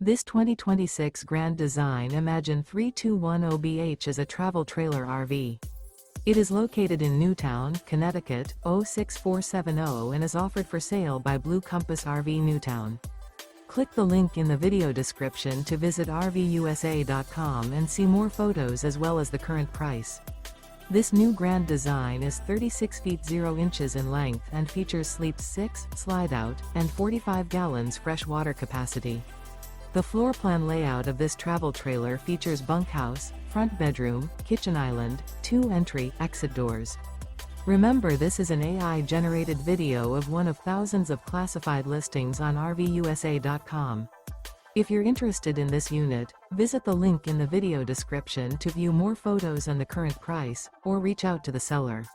This 2026 Grand Design Imagine 3210BH is a travel trailer RV. It is located in Newtown, Connecticut, 06470 and is offered for sale by Blue Compass RV Newtown. Click the link in the video description to visit RVUSA.com and see more photos as well as the current price. This new Grand Design is 36 feet 0 inches in length and features Sleep 6, Slideout, and 45 gallons fresh water capacity. The floor plan layout of this travel trailer features bunkhouse, front bedroom, kitchen island, 2 entry/exit doors. Remember, this is an AI-generated video of one of thousands of classified listings on RVUSA.com. If you're interested in this unit, visit the link in the video description to view more photos and the current price, or reach out to the seller.